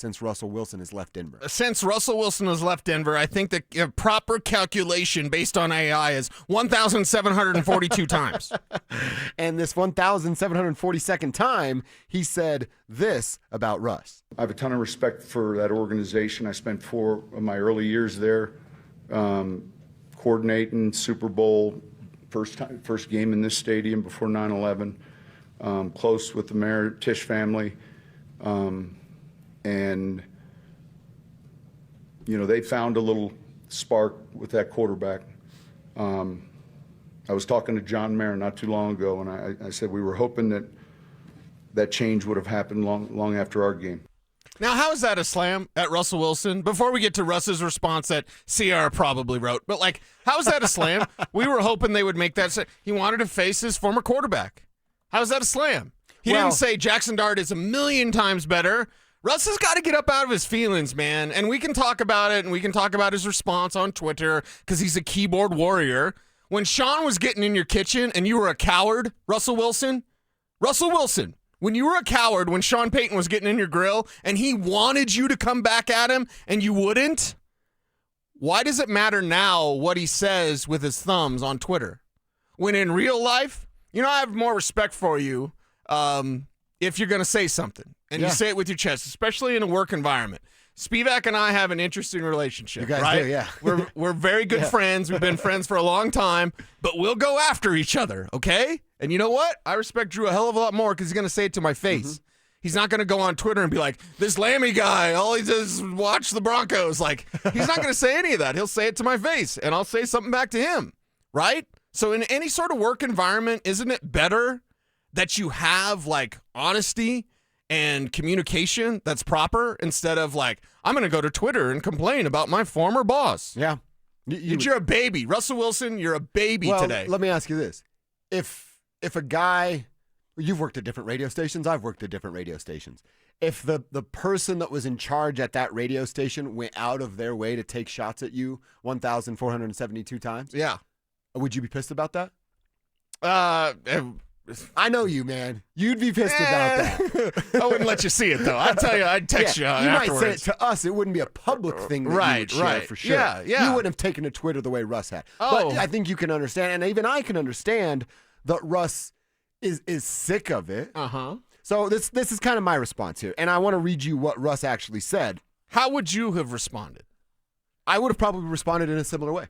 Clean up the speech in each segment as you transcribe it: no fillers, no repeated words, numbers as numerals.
since Russell Wilson has left Denver. Since Russell Wilson has left Denver, I think the proper calculation based on AI is 1,742 times. And this 1,742nd time, he said this about Russ. I have a ton of respect for that organization. I spent 4 of my early years there coordinating Super Bowl, first game in this stadium before 9/11, close with the Mayor Tisch family. And, you know, they found a little spark with that quarterback. I was talking to John Mayer not too long ago, and I said we were hoping that change would have happened long after our game. Now, how is that a slam at Russell Wilson? Before we get to Russ's response that Sierra probably wrote, but, like, how is that a slam? We were hoping they would make that. He wanted to face his former quarterback. How is that a slam? He didn't say Jaxson Dart is a million times better. Russ has got to get up out of his feelings, man, and we can talk about it, and we can talk about his response on Twitter because he's a keyboard warrior. When Sean was getting in your kitchen and you were a coward, Russell Wilson, when you were a coward, when Sean Payton was getting in your grill and he wanted you to come back at him and you wouldn't, why does it matter now what he says with his thumbs on Twitter? When in real life, you know, I have more respect for you if you're going to say something. And you say it with your chest, especially in a work environment. Spivak and I have an interesting relationship, you guys right? do, yeah. We're very good friends. We've been friends for a long time, but we'll go after each other, okay? And you know what? I respect Drew a hell of a lot more because he's going to say it to my face. Mm-hmm. He's not going to go on Twitter and be like, this Lammey guy, all he does is watch the Broncos. Like, he's not going to say any of that. He'll say it to my face, and I'll say something back to him, right? So in any sort of work environment, isn't it better that you have, like, honesty and communication that's proper instead of like, I'm going to go to Twitter and complain about my former boss? Yeah. You're a baby. Russell Wilson, you're a baby today. Let me ask you this. If a guy, you've worked at different radio stations, I've worked at different radio stations. If the person that was in charge at that radio station went out of their way to take shots at you 1,472 times, yeah, would you be pissed about that? I know you, man. You'd be pissed about that. I wouldn't let you see it, though. I'd tell you, I'd text you afterwards. You might say it to us. It wouldn't be a public thing that you would share for sure. Yeah. You wouldn't have taken to Twitter the way Russ had. But I think you can understand, and even I can understand that Russ is sick of it. Uh-huh. So this is kind of my response here, and I want to read you what Russ actually said. How would you have responded? I would have probably responded in a similar way.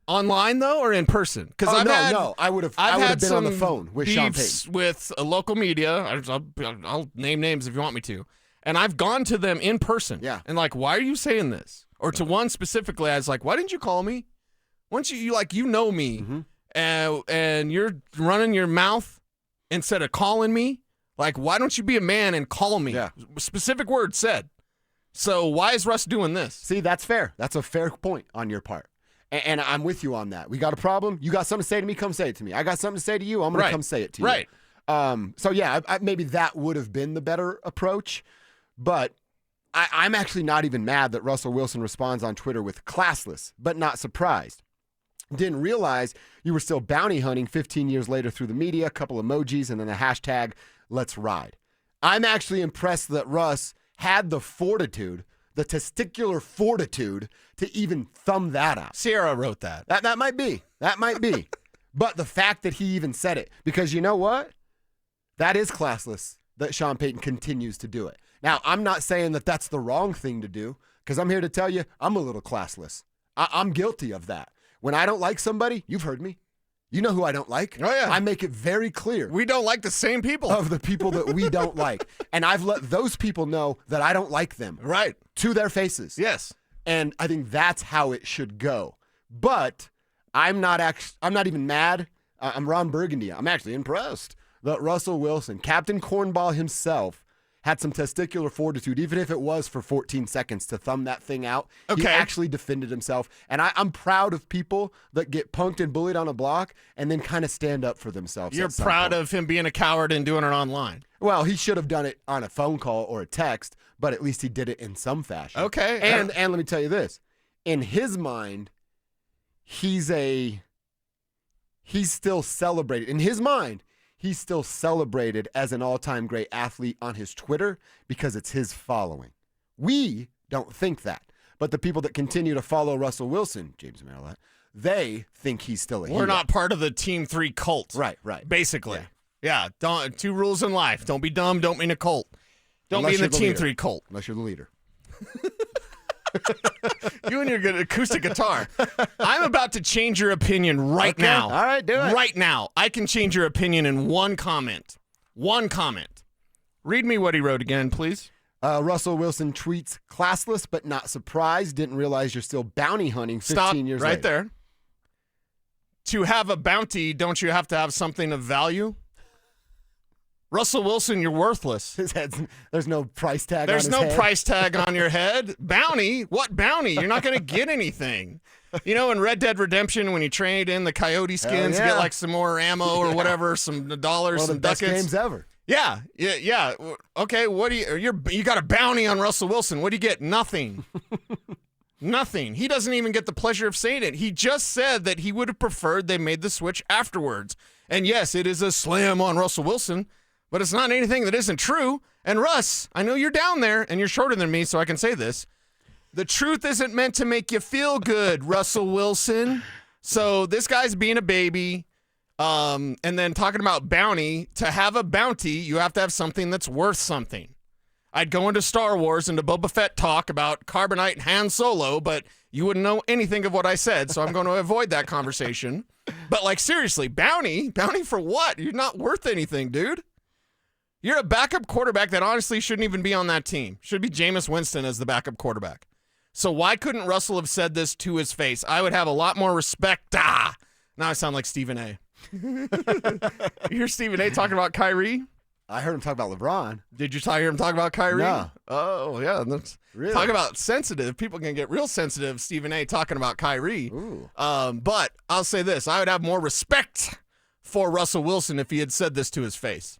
Online, though, or in person? Because I would have been on the phone with Sean Payton. With a local media. I'll name names if you want me to. And I've gone to them in person. Yeah. And like, why are you saying this? Or to one specifically, I was like, why didn't you call me? Once you know me, mm-hmm. and you're running your mouth instead of calling me, like, why don't you be a man and call me? Yeah. Specific words said. So why is Russ doing this? See, that's fair. That's a fair point on your part. And I'm with you on that. We got a problem? You got something to say to me? Come say it to me. I got something to say to you? I'm going to come say it to you. Right. So, yeah, maybe that would have been the better approach. But I'm actually not even mad that Russell Wilson responds on Twitter with classless, but not surprised. Didn't realize you were still bounty hunting 15 years later through the media, a couple emojis, and then the hashtag, let's ride. I'm actually impressed that Russ had the fortitude, the testicular fortitude, to even thumb that out. Sierra wrote that. That might be. That might be. But the fact that he even said it, because you know what? That is classless, that Sean Payton continues to do it. Now, I'm not saying that that's the wrong thing to do, because I'm here to tell you I'm a little classless. I'm guilty of that. When I don't like somebody, you've heard me. You know who I don't like. Oh, yeah. I make it very clear. We don't like the same people. Of the people that we don't like. And I've let those people know that I don't like them. Right. To their faces. Yes. And I think that's how it should go. But I'm not even mad. I'm Ron Burgundy. I'm actually impressed that Russell Wilson, Captain Cornball himself, had some testicular fortitude, even if it was for 14 seconds, to thumb that thing out. Okay. He actually defended himself. And I'm proud of people that get punked and bullied on a block and then kind of stand up for themselves. You're proud of him being a coward and doing it online. Well, he should have done it on a phone call or a text, but at least he did it in some fashion. Okay. And let me tell you this. In his mind, he's still celebrated. In his mind, he's still celebrated as an all-time great athlete on his Twitter because it's his following. We don't think that. But the people that continue to follow Russell Wilson, James Merrill, they think he's still a hero. We're not part of the Team 3 cult. Right. Basically. Yeah. Don't, 2 rules in life. Don't be dumb. Don't be in a cult. Don't be in the Team 3 cult. Unless you're the leader. You and your good acoustic guitar. I'm about to change your opinion right now. All right, do it. Right now. I can change your opinion in one comment. One comment. Read me what he wrote again, please. Russell Wilson tweets, classless but not surprised. Didn't realize you're still bounty hunting 15 years right later. There. To have a bounty, don't you have to have something of value? Russell Wilson, you're worthless. There's no price tag There's on his no head. price tag on your head. Bounty? What bounty? You're not going to get anything. You know, in Red Dead Redemption, when you trade in the coyote skins, yeah. you get like some more ammo or whatever, some dollars, One of some the best ducats. games ever. Yeah. Okay, what do you got a bounty on Russell Wilson. What do you get? Nothing. Nothing. He doesn't even get the pleasure of saying it. He just said that he would have preferred they made the switch afterwards. And yes, it is a slam on Russell Wilson, but it's not anything that isn't true. And Russ, I know you're down there and you're shorter than me, so I can say this. The truth isn't meant to make you feel good, Russell Wilson. So this guy's being a baby. And then talking about bounty, to have a bounty, you have to have something that's worth something. I'd go into Star Wars, into Boba Fett talk about Carbonite and Han Solo, but you wouldn't know anything of what I said, so I'm going to avoid that conversation. But, like, seriously, bounty? Bounty for what? You're not worth anything, dude. You're a backup quarterback that honestly shouldn't even be on that team. Should be Jameis Winston as the backup quarterback. So why couldn't Russell have said this to his face? I would have a lot more respect. Now I sound like Stephen A. You hear Stephen A. talking about Kyrie? I heard him talk about LeBron. Did you hear him talk about Kyrie? No. Oh, yeah. Really? Talk about sensitive. People can get real sensitive, Stephen A. talking about Kyrie. Ooh. But I'll say this. I would have more respect for Russell Wilson if he had said this to his face.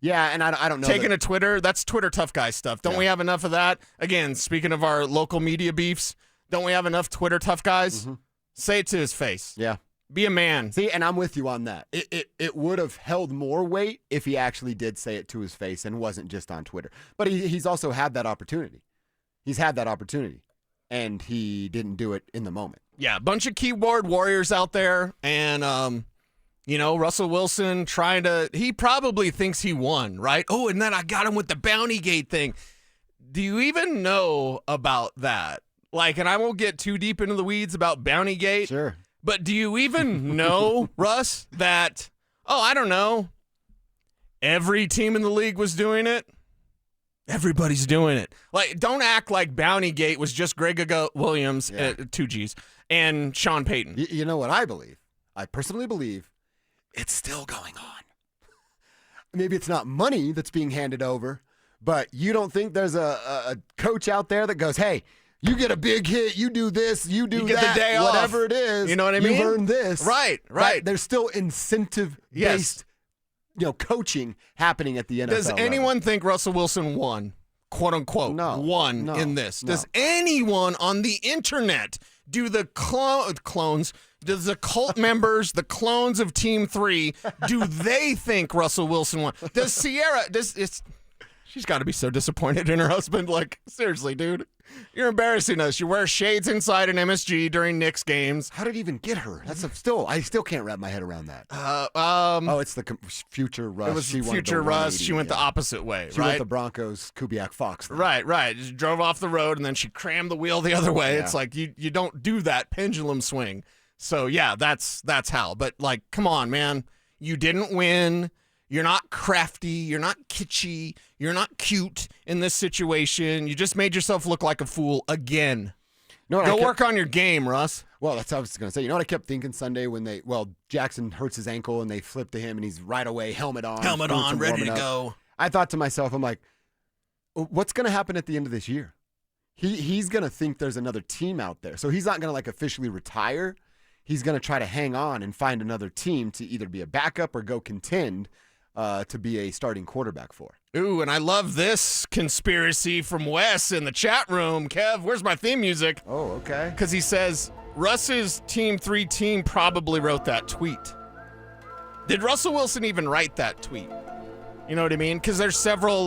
Yeah, and I don't know. Taking to Twitter, that's Twitter tough guy stuff. Don't Yeah. we have enough of that? Again, speaking of our local media beefs, don't we have enough Twitter tough guys? Mm-hmm. Say it to his face. Yeah. Be a man. See, and I'm with you on that. It would have held more weight if he actually did say it to his face and wasn't just on Twitter. But he's also had that opportunity. He's had that opportunity, and he didn't do it in the moment. Yeah, a bunch of keyboard warriors out there, and Russell Wilson he probably thinks he won, right? Oh, and then I got him with the Bounty Gate thing. Do you even know about that? Like, and I won't get too deep into the weeds about Bounty Gate. Sure. But do you even know, Russ, that, I don't know, every team in the league was doing it? Everybody's doing it. Like, don't act like Bounty Gate was just Greg Williams, 2 Gs, and Sean Payton. You know what I believe? I personally believe it's still going on. Maybe it's not money that's being handed over, but you don't think there's a coach out there that goes, hey, you get a big hit, you do this, you do You get that, the day off. whatever it is. You know what I mean? You've earned this. Right. There's still incentive-based coaching happening at the NFL Does level. anyone think Russell Wilson won, quote unquote, won in this? No. Does anyone on the internet do the clones, does the cult members, the clones of Team 3, do they think Russell Wilson won? Does Sierra, she's got to be so disappointed in her husband. Like, seriously, dude. You're embarrassing us. You wear shades inside an MSG during Knicks games. How did he even get her? I still can't wrap my head around that. It's the future Russ. It was She wanted future the Russ. 180, She went the opposite way, She right? went the Broncos, Kubiak Fox thing. Right. Just drove off the road, and then she crammed the wheel the other way. Yeah. It's like you don't do that pendulum swing. So, yeah, that's how. But, like, come on, man. You didn't win. You're not crafty. You're not kitschy. You're not cute in this situation. You just made yourself look like a fool again. Go work on your game, Russ. Well, that's what I was going to say. You know what I kept thinking Sunday when Jackson hurts his ankle and they flip to him and he's right away, helmet on, ready to go. I thought to myself, I'm like, what's going to happen at the end of this year? He's going to think there's another team out there. So he's not going to officially retire. He's going to try to hang on and find another team to either be a backup or go contend to be a starting quarterback for. Ooh, and I love this conspiracy from Wes in the chat room. Kev, where's my theme music? Oh, okay. Because he says, Russ's Team 3 team probably wrote that tweet. Did Russell Wilson even write that tweet? You know what I mean? Because there's several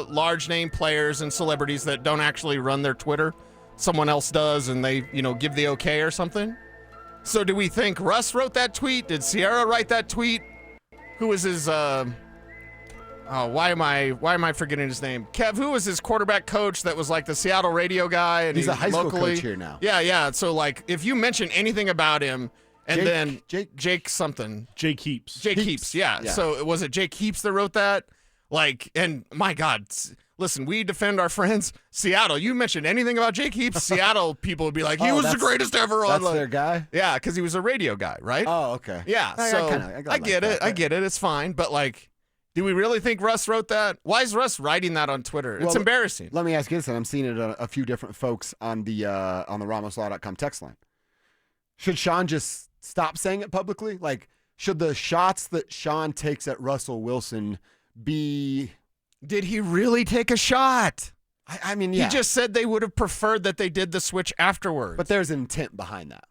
large name players and celebrities that don't actually run their Twitter. Someone else does, and they, give the okay or something. So do we think Russ wrote that tweet? Did Sierra write that tweet? Who was his? Why am I forgetting his name? Kev, who was his quarterback coach that was like the Seattle radio guy? And he's a high school locally, coach here now. Yeah. So like, if you mention anything about him, and Jake something. Jake Heaps. Jake Heaps, yeah. So was it Jake Heaps that wrote that? Like, and my God, listen, we defend our friends. Seattle, you mentioned anything about Jake Heaps, Seattle people would be like, he was the greatest ever. That's their guy? Yeah, because he was a radio guy, right? Oh, okay. Yeah, I get it. I get it. It's fine. But like, do we really think Russ wrote that? Why is Russ writing that on Twitter? It's embarrassing. Let me ask you this, and I'm seeing it a few different folks on the RamosLaw.com text line. Should Sean just stop saying it publicly? Like, should the shots that Sean takes at Russell Wilson be... Did he really take a shot? I mean, yeah. He just said they would have preferred that they did the switch afterwards. But there's intent behind that.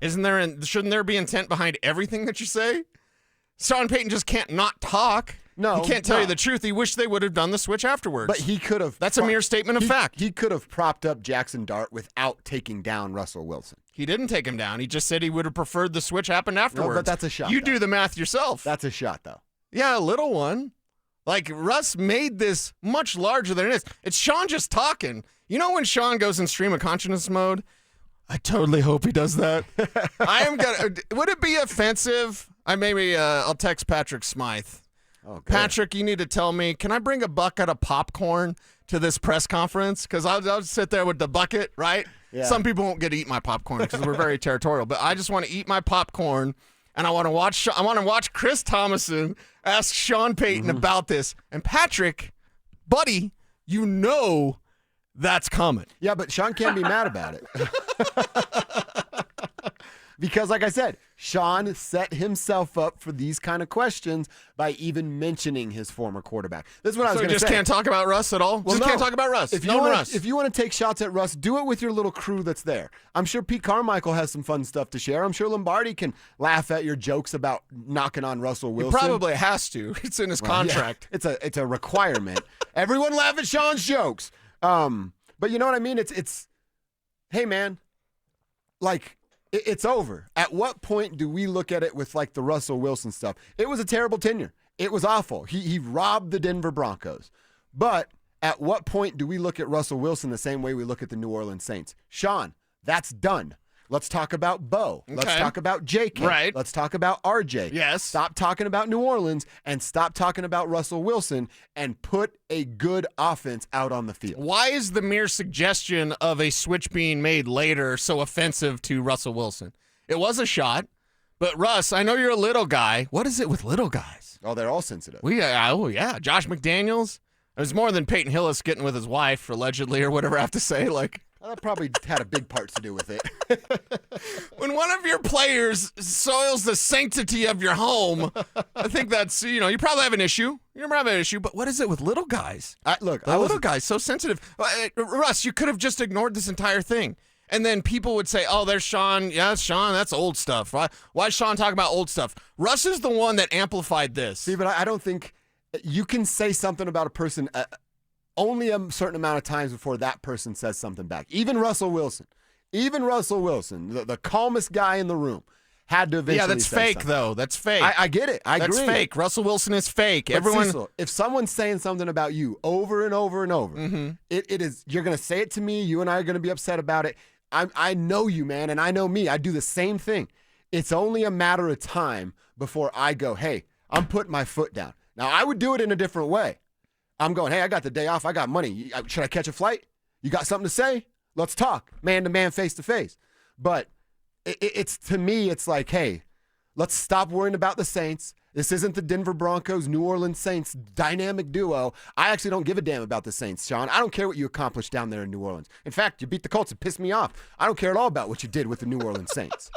Shouldn't there be intent behind everything that you say? Sean Payton just can't not talk. No. He can't tell you the truth. He wished they would have done the switch afterwards. But he could have. That's a mere statement of fact. He could have propped up Jaxson Dart without taking down Russell Wilson. He didn't take him down. He just said he would have preferred the switch happened afterwards. No, but that's a shot. You do the math yourself. That's a shot, though. Yeah, a little one. Like, Russ made this much larger than it is. It's Sean just talking. You know when Sean goes in stream of consciousness mode? I totally hope he does that. Would it be offensive? I'll text Patrick Smythe. Oh, Patrick, you need to tell me, can I bring a bucket of popcorn to this press conference? Because I'll sit there with the bucket, right? Yeah. Some people won't get to eat my popcorn because we're very territorial, but I just want to eat my popcorn, and I want to watch Chris Thomason ask Sean Payton about this. And Patrick, buddy, that's coming. Yeah, but Sean can't be mad about it. Because, like I said, Sean set himself up for these kind of questions by even mentioning his former quarterback. This is what I was going to say. So you just can't talk about Russ at all? Well, can't talk about Russ. If you want to take shots at Russ, do it with your little crew that's there. I'm sure Pete Carmichael has some fun stuff to share. I'm sure Lombardi can laugh at your jokes about knocking on Russell Wilson. He probably has to. It's in his contract. Yeah, it's a requirement. Everyone laugh at Sean's jokes. But you know what I mean? It's hey, man, like, it's over. At what point do we look at it with like the Russell Wilson stuff? It was a terrible tenure. It was awful. He robbed the Denver Broncos. But at what point do we look at Russell Wilson the same way we look at the New Orleans Saints? Sean, that's done. Let's talk about Bo. Okay. Let's talk about JK. Right. Let's talk about RJ. Yes. Stop talking about New Orleans and stop talking about Russell Wilson and put a good offense out on the field. Why is the mere suggestion of a switch being made later so offensive to Russell Wilson? It was a shot, but Russ, I know you're a little guy. What is it with little guys? Oh, they're all sensitive. Yeah. Josh McDaniels. It was more than Peyton Hillis getting with his wife, allegedly, or whatever I have to say. Like, that probably had a big part to do with it. When one of your players soils the sanctity of your home, I think that's, you probably have an issue. You probably have an issue, but what is it with little guys? Little guys, so sensitive. Russ, you could have just ignored this entire thing. And then people would say, oh, there's Sean. Yeah, it's Sean. That's old stuff. Why is Sean talking about old stuff? Russ is the one that amplified this. See, but I don't think you can say something about a person only a certain amount of times before that person says something back. Even Russell Wilson, the calmest guy in the room, had to eventually Yeah, that's say fake, something. though. That's fake. I get it. I agree. That's fake. Russell Wilson is fake. But Everyone. Cecil, if someone's saying something about you over and over and over, it is, you're going to say it to me. You and I are going to be upset about it. I know you, man, and I know me. I do the same thing. It's only a matter of time before I go, hey, I'm putting my foot down. Now, I would do it in a different way. I'm going, hey, I got the day off. I got money. Should I catch a flight? You got something to say? Let's talk, man to man, face to face. But it's to me, it's like, hey, let's stop worrying about the Saints. This isn't the Denver Broncos, New Orleans Saints dynamic duo. I actually don't give a damn about the Saints, Sean. I don't care what you accomplished down there in New Orleans. In fact, you beat the Colts. It pissed me off. I don't care at all about what you did with the New Orleans Saints.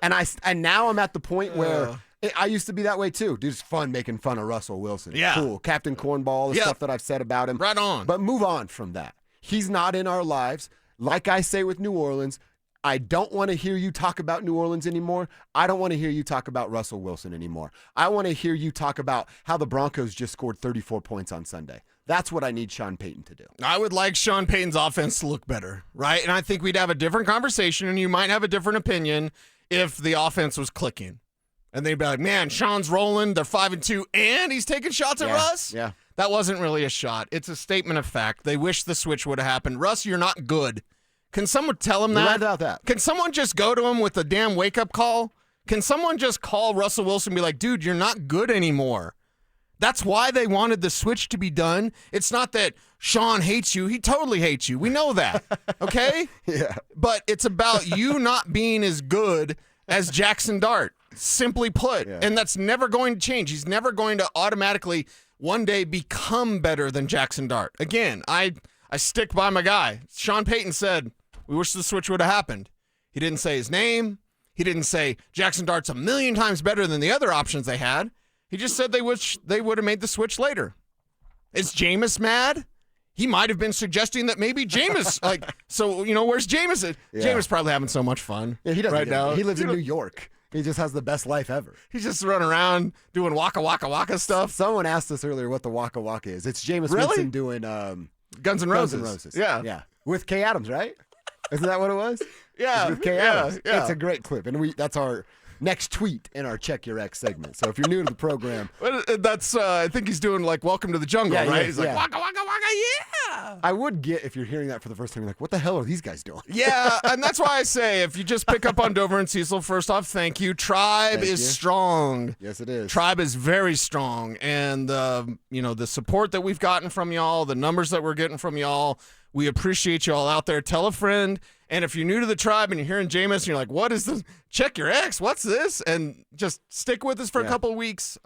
And now I'm at the point where I used to be that way too. Dude, it's fun making fun of Russell Wilson. Yeah. Cool. Captain Cornball, the stuff that I've said about him. Right on. But move on from that. He's not in our lives. Like I say with New Orleans, I don't want to hear you talk about New Orleans anymore. I don't want to hear you talk about Russell Wilson anymore. I want to hear you talk about how the Broncos just scored 34 points on Sunday. That's what I need Sean Payton to do. I would like Sean Payton's offense to look better, right? And I think we'd have a different conversation, and you might have a different opinion if the offense was clicking. And they'd be like, man, Sean's rolling, they're 5-2, and he's taking shots at Russ? Yeah. That wasn't really a shot. It's a statement of fact. They wish the switch would have happened. Russ, you're not good. Can someone tell him You're that? right about that. Can someone just go to him with a damn wake-up call? Can someone just call Russell Wilson and be like, dude, you're not good anymore? That's why they wanted the switch to be done. It's not that Sean hates you. He totally hates you. We know that, okay? Yeah. But it's about you not being as good as Jaxson Dart, simply put. Yeah. And that's never going to change. He's never going to automatically one day become better than Jaxson Dart. Again, I stick by my guy. Sean Payton said, we wish the switch would have happened. He didn't say his name. He didn't say Jaxson Dart's a million times better than the other options they had. He just said they wish they would have made the switch later. Is Jameis mad? He might have been suggesting that maybe Jameis, where's Jameis? Yeah. Jameis probably having so much fun He doesn't right get it. now. He lives in New York. He just has the best life ever. He's just running around doing waka waka waka stuff. Someone asked us earlier what the Waka Waka is. It's Jameis Really? Winston doing Guns N' Roses. Guns N' Roses. Yeah. Yeah. With Kay Adams, right? Isn't that what it was? Yeah. It's with Kay yeah, Adams. yeah. It's a great clip. And that's our next tweet in our Check Your Ex segment. So if you're new to the program. That's, I think he's doing like Welcome to the Jungle, Yeah, right? yeah, He's like, yeah. waka waka waka, yeah. I would get, if you're hearing that for the first time, you're like, what the hell are these guys doing? Yeah, and that's why I say if you just pick up on Dover and Cecil, first off, thank you. Tribe Thank is you. strong. Yes, it is. Tribe is very strong, and the support that we've gotten from y'all, the numbers that we're getting from y'all, we appreciate y'all out there. Tell a friend, and if you're new to the tribe and you're hearing Jameis and you're like, "What is this? Check your ex. What's this?" and just stick with us for a Yeah. couple of weeks.